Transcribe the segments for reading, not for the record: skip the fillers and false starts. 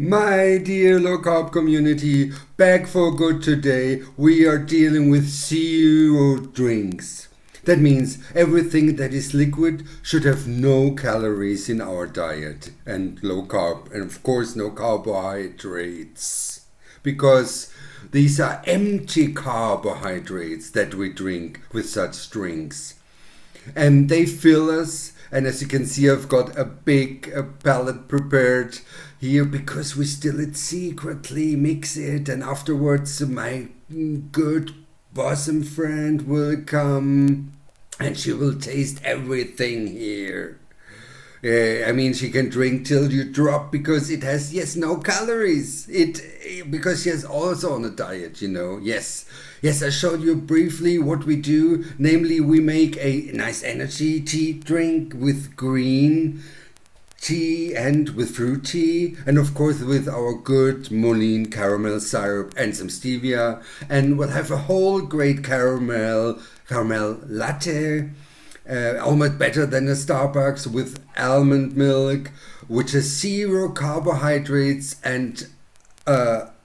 My dear low carb community, back for good today. We are dealing with zero drinks. That means everything that is liquid should have no calories in our diet and low carb, and of course no carbohydrates, because these are empty carbohydrates that we drink with such drinks. And they fill us, and as you can see, I've got a big palette prepared here because we still it secretly mix it, and afterwards my good bosom friend will come and she will taste everything here. I mean, she can drink till you drop because it has, yes, no calories. Because she is also on a diet, you know. Yes, I showed you briefly what we do. Namely, we make a nice energy tea drink with green tea and with fruit tea, and of course with our good Monin caramel syrup and some stevia, and we'll have a whole great caramel latte. Almost better than a Starbucks, with almond milk, which has zero carbohydrates and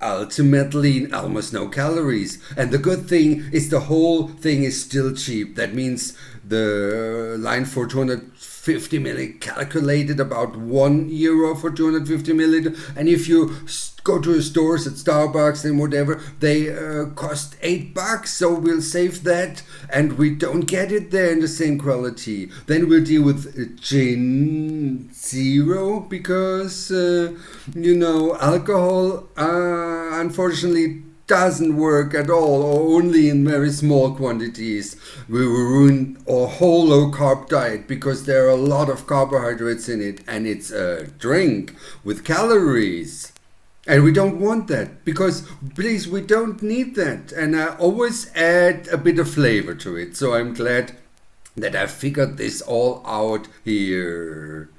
ultimately almost no calories. And the good thing is the whole thing is still cheap. That means the line for 250 milliliter calculated about €1 for 250 milliliter. And if you go to stores at Starbucks and whatever, they cost $8, so we'll save that, and we don't get it there in the same quality. Then we'll deal with gin zero, because alcohol unfortunately doesn't work at all, or only in very small quantities. We will ruin our whole low carb diet because there are a lot of carbohydrates in it, and it's a drink with calories. And we don't want that, because please, we don't need that. And I always add a bit of flavor to it. So I'm glad that I figured this all out here.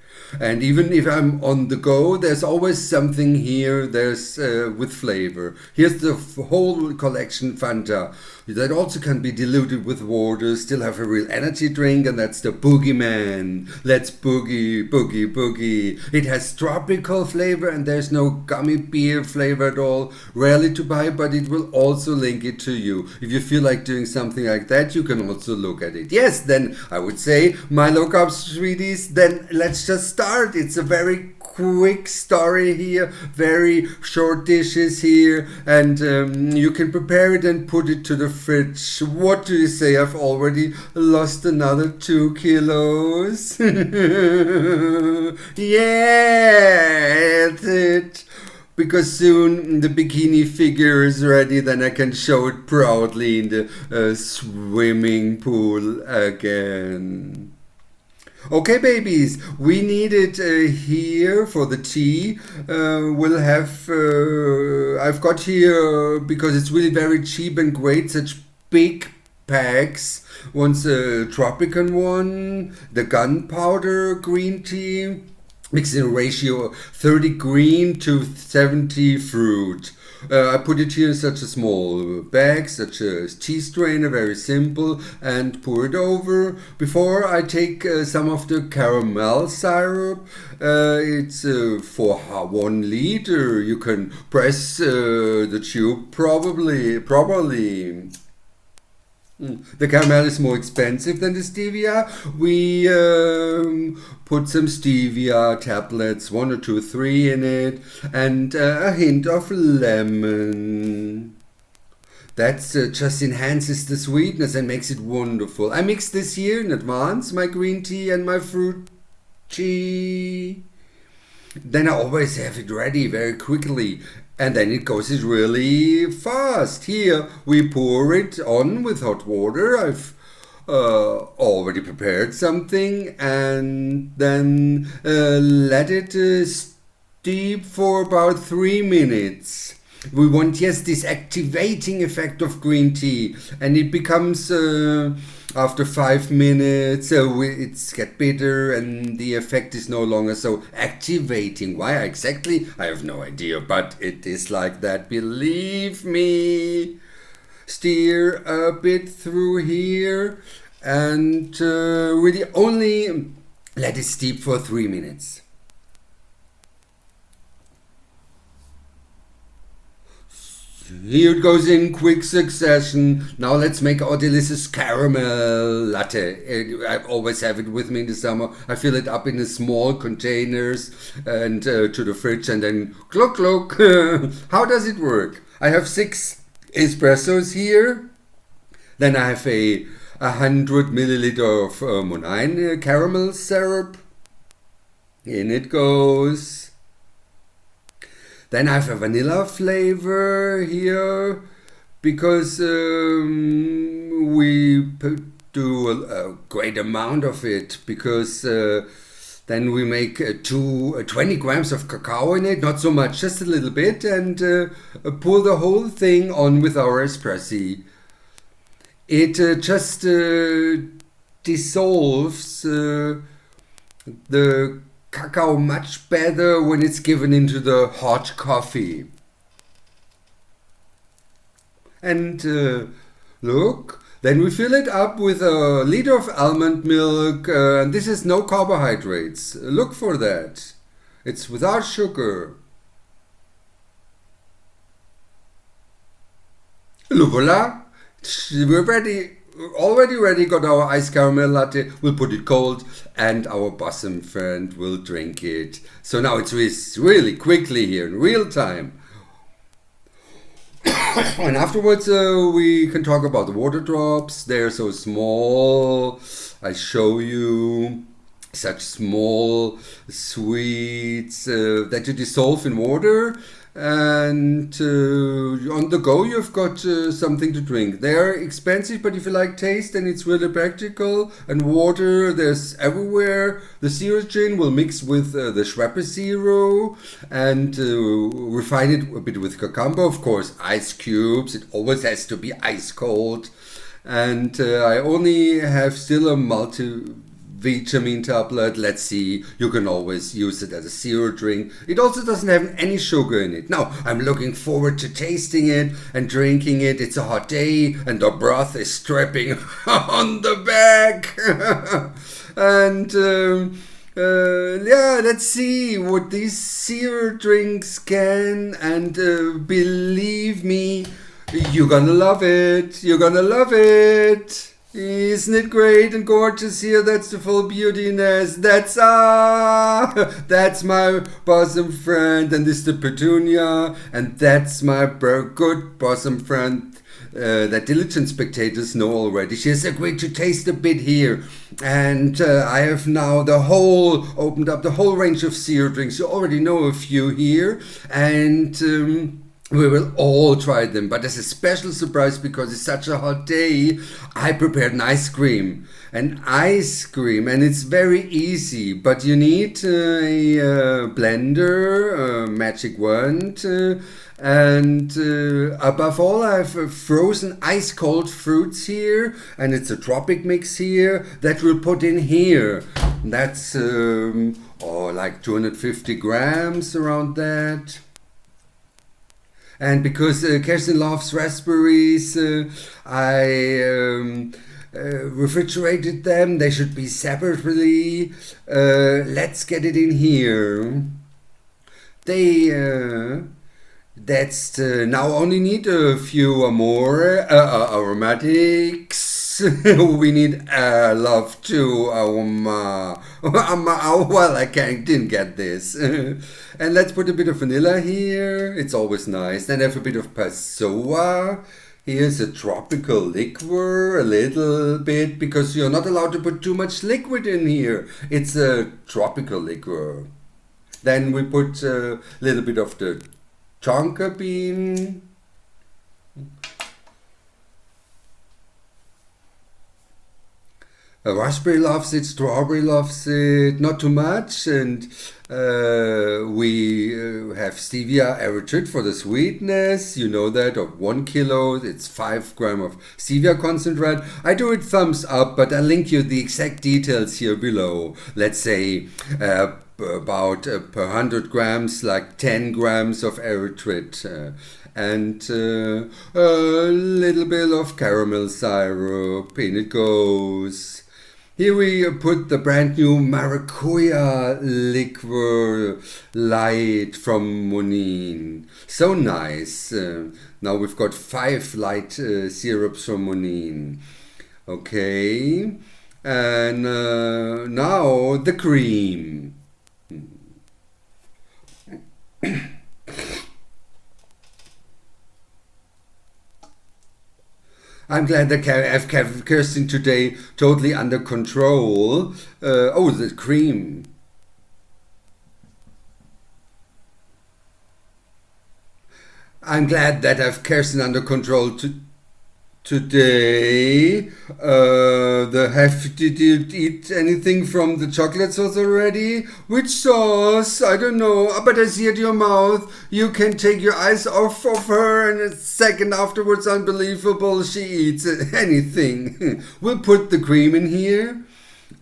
And even if I'm on the go, there's always something here. There's with flavor. Here's the whole collection Fanta that also can be diluted with water, still have a real energy drink, and that's the Boogeyman. Let's boogie, boogie, boogie. It has tropical flavor, and there's no gummy beer flavor at all. Rarely to buy, but it will also link it to you. If you feel like doing something like that, you can also look at it. Yes, then I would say, my low carb sweeties, then let's just start. It's a very quick story here, very short dishes here, and you can prepare it and put it to the fridge. What do you say? I've already lost another 2 kilos. Yeah, that's it. Because soon the bikini figure is ready, then I can show it proudly in the swimming pool again. Okay, babies, we need it here for the tea. We'll have, I've got here, because it's really very cheap and great, such big packs. One's a tropical one, the Gunpowder Green Tea, mixed in a ratio of 30 green to 70 fruit. I put it here in such a small bag, such a tea strainer, very simple, and pour it over. Before I take some of the caramel syrup, it's for 1 liter. You can press the tube properly. The caramel is more expensive than the stevia. We put some stevia tablets, 1 or 2, 3 in it, and a hint of lemon. That just enhances the sweetness and makes it wonderful. I mix this here in advance, my green tea and my fruit tea. Then I always have it ready very quickly. And then it goes really fast. Here we pour it on with hot water. I've already prepared something, and then let it steep for about 3 minutes. We want, yes, this activating effect of green tea, and it becomes after 5 minutes it's get bitter and the effect is no longer so activating. Why exactly? I have no idea, but it is like that, believe me. Steer a bit through here and really only let it steep for 3 minutes. Here it goes in quick succession. Now let's make our delicious caramel latte. I always have it with me in the summer. I fill it up in the small containers and to the fridge and then cluck cluck. How does it work? I have 6 espressos here. Then I have a 100 milliliter of Monin caramel syrup. In it goes. Then I have a vanilla flavor here because we do a great amount of it because then we make 20 grams of cacao in it, not so much, just a little bit, and pour the whole thing on with our espresso. It just dissolves the cacao much better when it's given into the hot coffee. And look, then we fill it up with a liter of almond milk, and this is no carbohydrates. Look for that. It's without sugar. Voila! We're ready. Already ready, got our iced caramel latte. We'll put it cold and our bosom friend will drink it. So now it's really quickly here in real time. And afterwards we can talk about the water drops. They're so small. I show you such small sweets that you dissolve in water. And on the go you've got something to drink. They're expensive, but if you like taste, then it's really practical. And water, there's everywhere. The zero gin will mix with the Schweppes Zero and refine it a bit with cucumber, of course, ice cubes. It always has to be ice cold. And I only have still a multivitamin tablet. Let's see, you can always use it as a zero drink. It also doesn't have any sugar in it. Now, I'm looking forward to tasting it and drinking it. It's a hot day and the broth is dripping on the back. And yeah, let's see what these zero drinks can, and believe me, you're gonna love it. You're gonna love it. Isn't it great and gorgeous here? That's the full beautiness. That's my bosom friend, and this is the petunia, and that's my good bosom friend that diligent spectators know already. She has agreed to taste a bit here, and I have now opened up the whole range of zero drinks. You already know a few here, and we will all try them, but as a special surprise, because it's such a hot day, I prepared an ice cream. And it's very easy, but you need a blender, a magic wand, and above all I have frozen ice cold fruits here, and it's a tropic mix here that we'll put in here. That's like 250 grams, around that. And because Kerstin loves raspberries, I refrigerated them. They should be separately. Let's get it in here. That's now only need a few more aromatics. We need love too, well, I didn't get this. And let's put a bit of vanilla here. It's always nice. Then I have a bit of passoa. Here's a tropical liquor, a little bit, because you're not allowed to put too much liquid in here. It's a tropical liquor. Then we put a little bit of the tonka bean. Raspberry loves it, strawberry loves it, not too much, and we have stevia erythrit for the sweetness. You know that, of 1 kilo, it's 5 grams of stevia concentrate. I do it thumbs up, but I'll link you the exact details here below. Let's say about per 100 grams, like 10 grams of erythrit. And a little bit of caramel syrup, in it goes. Here we put the brand new Maracuja liquor light from Monin. So nice. Now we've got 5 light syrups from Monin. Okay. And now the cream. I'm glad that I've kept Kirsten today totally under control. Oh, the cream. I'm glad that I've Kirsten under control today. Did you eat anything from the chocolate sauce already? Which sauce? I don't know, but I see it in your mouth. You can take your eyes off of her and a second afterwards, unbelievable, she eats anything. We'll put the cream in here.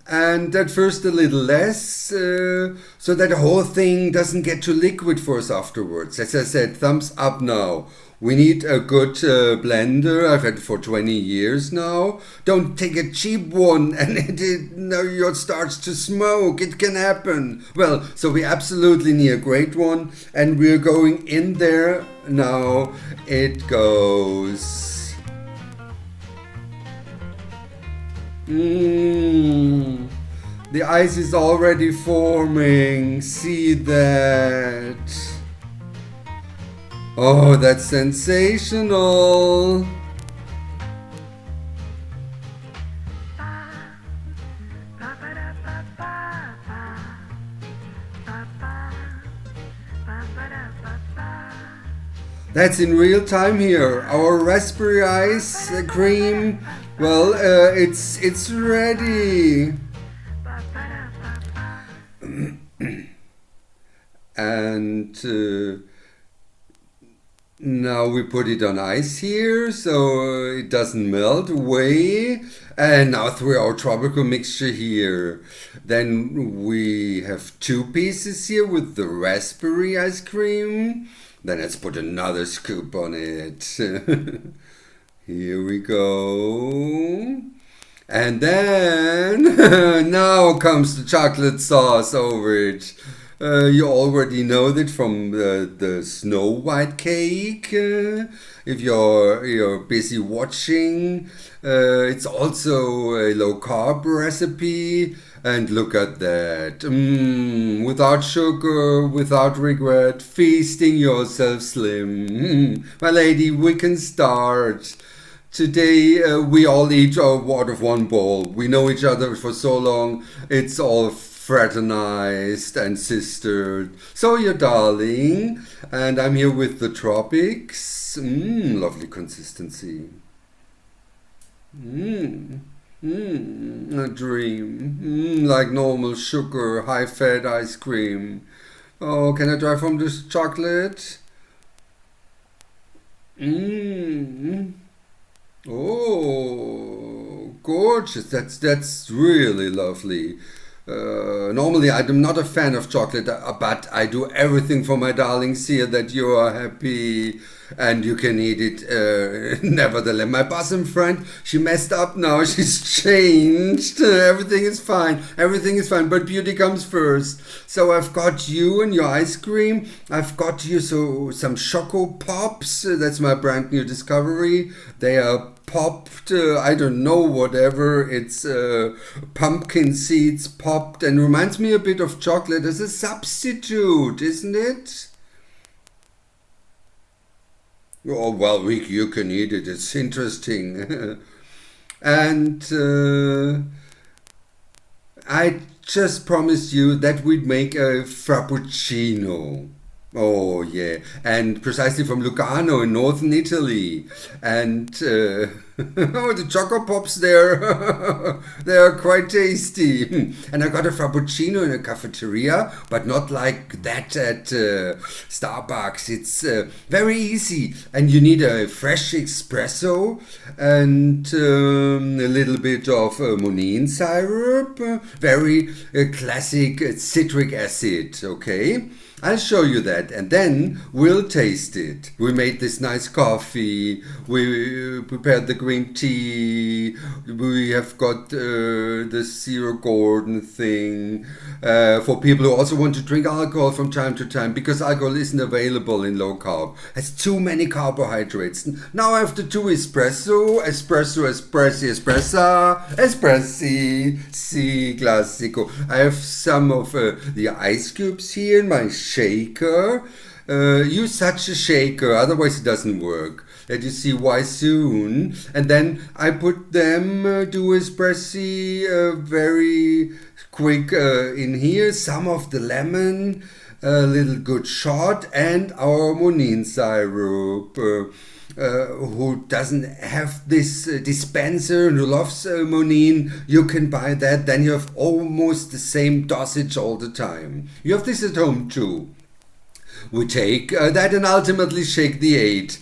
And at first a little less, so that the whole thing doesn't get too liquid for us afterwards. As I said, thumbs up now. We need a good blender. I've had it for 20 years now. Don't take a cheap one and it starts to smoke. It can happen. Well, so we absolutely need a great one. And we're going in there now. It goes. The ice is already forming. See that? Oh, that's sensational. That's in real time here. Our raspberry ice cream. Well, it's ready. And now we put it on ice here so it doesn't melt away. And now through our tropical mixture here. Then we have 2 pieces here with the raspberry ice cream. Then let's put another scoop on it. Here we go. And then now comes the chocolate sauce over it. You already know that from the Snow White cake. If you're busy watching, it's also a low carb recipe. And look at that. Without sugar, without regret, feasting yourself slim. My lady, we can start. Today we all eat out of one bowl. We know each other for so long. It's all fraternized and sistered. So you're darling. And I'm here with the tropics. Lovely consistency. A dream. Like normal sugar, high-fat ice cream. Oh, can I try from this chocolate? Oh, gorgeous. That's really lovely. Normally I'm not a fan of chocolate, but I do everything for my darlings here that you are happy and you can eat it nevertheless. My bosom friend, she messed up now. She's changed. Everything is fine. Everything is fine, but beauty comes first. So I've got you and your ice cream. I've got you some Choco Pops. That's my brand new discovery. They are popped, I don't know, whatever. It's pumpkin seeds popped and reminds me a bit of chocolate as a substitute, isn't it? Oh, well, you can eat it. It's interesting. And I just promised you that we'd make a Frappuccino. Oh yeah, and precisely from Lugano in northern Italy, and oh, the choco pops there, they are quite tasty. And I got a Frappuccino in a cafeteria, but not like that at Starbucks. It's very easy, and you need a fresh espresso and a little bit of Monin syrup, very classic citric acid. Okay. I'll show you that, and then we'll taste it. We made this nice coffee, we prepared the green tea, we have got the Zero Gordon thing for people who also want to drink alcohol from time to time, because alcohol isn't available in low carb. Has too many carbohydrates. Now after two espresso, espressi, si classico. I have some of the ice cubes here in my shaker. Use such a shaker, otherwise it doesn't work. Let you see why soon. And then I put them, do espressi very quick in here. Some of the lemon, a little good shot, and our Monin syrup. Who doesn't have this dispenser and who loves Monin, you can buy that. Then you have almost the same dosage all the time. You have this at home too. We take that and ultimately shake the 8.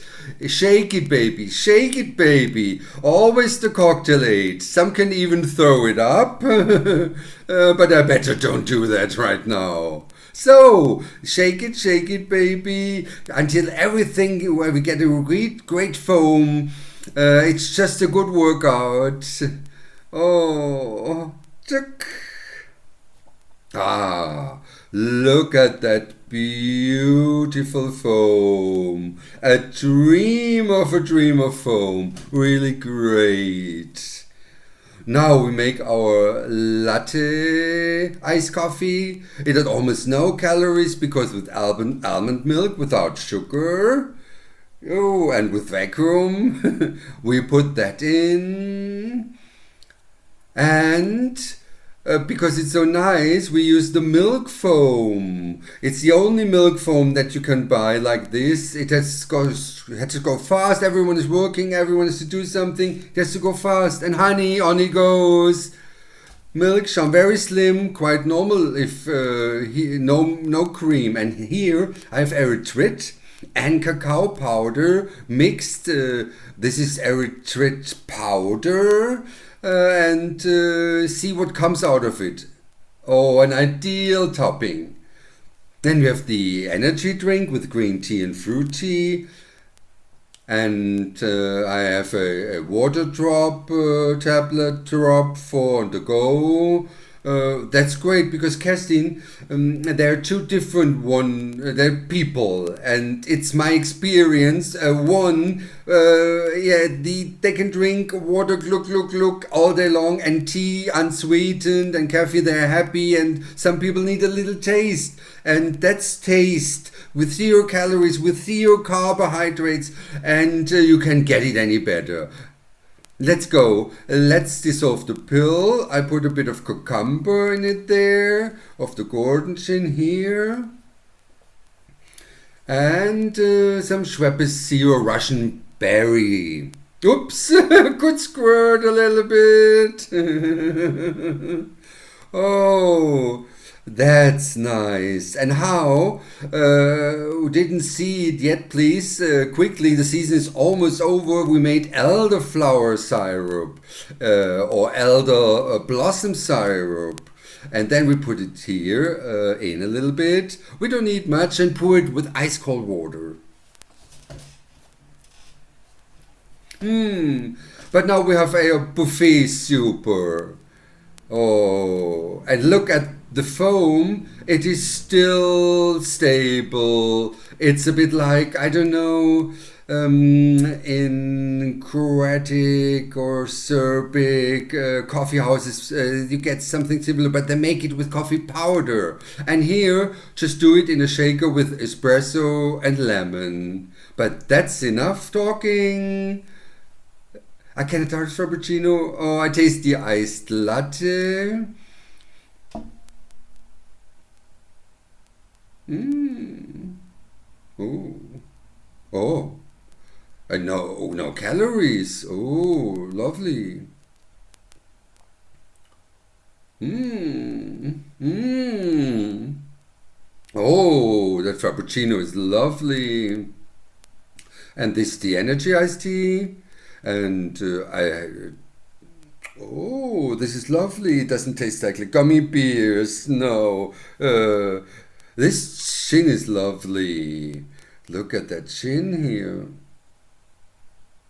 Shake it, baby. Shake it, baby. Always the cocktail 8. Some can even throw it up. But I better don't do that right now. So, shake it, baby, until everything, where we get a great foam. It's just a good workout. Oh, tick. Ah, look at that beautiful foam. A dream of foam. Really great. Now we make our latte iced coffee. It had almost no calories because with almond milk without sugar. Oh, and with vacuum. We put that in. And because it's so nice, we use the milk foam. It's the only milk foam that you can buy like this. It had to go fast. Everyone is working. Everyone has to do something. It has to go fast. And honey, on it goes. Milk, very slim, quite normal. If no cream. And here I have erythrit and cacao powder mixed. This is erythrit powder. And see what comes out of it. Oh, an ideal topping. Then we have the energy drink with green tea and fruit tea. And I have a water drop, tablet drop for on the go. That's great because Kerstin, there are two different they're people, and it's my experience. They can drink water glug all day long, and tea unsweetened, and coffee they're happy, and some people need a little taste, and that's taste with 0 calories, with 0 carbohydrates, and you can get it any better. Let's go. Let's dissolve the pill. I put a bit of cucumber in it there, of the Gordon gin here. And some Schweppes Zero Russian berry. Oops, could squirt a little bit. Oh, that's nice. And how? Who didn't see it yet, please, quickly, the season is almost over. We made elderflower syrup or elder blossom syrup. And then we put it here in a little bit. We don't need much, and pour it with ice cold water. But now we have a buffet super. Oh, and look at the foam. It is still stable. It's a bit like, I don't know, in Croatic or Serbic coffee houses, you get something similar, but they make it with coffee powder. And here, just do it in a shaker with espresso and lemon. But that's enough talking. I can taste Frappuccino. Oh, I taste the iced latte. Oh. Oh. And no calories. Oh, lovely. Mmm. Mmm. Oh, that Frappuccino is lovely. And this the energy iced tea. And oh, this is lovely. It doesn't taste like gummy bears. No. This chin is lovely. Look at that chin here.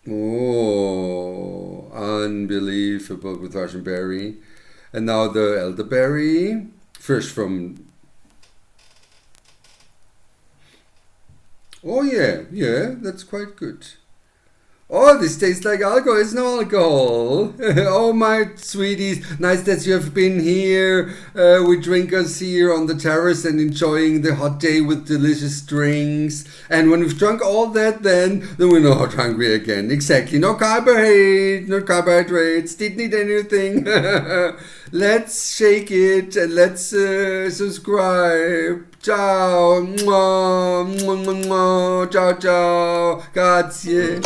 Oh, unbelievable with Russian berry. And now the elderberry, fresh from... Oh yeah, that's quite good. Oh, this tastes like alcohol. It's no alcohol. Oh, my sweeties. Nice that you have been here. We drinkers here on the terrace and enjoying the hot day with delicious drinks. And when we've drunk all that, then we're not hungry again. Exactly. No carbohydrates. Didn't need anything. Let's shake it and let's subscribe. Ciao. Ciao, ciao. Grazie.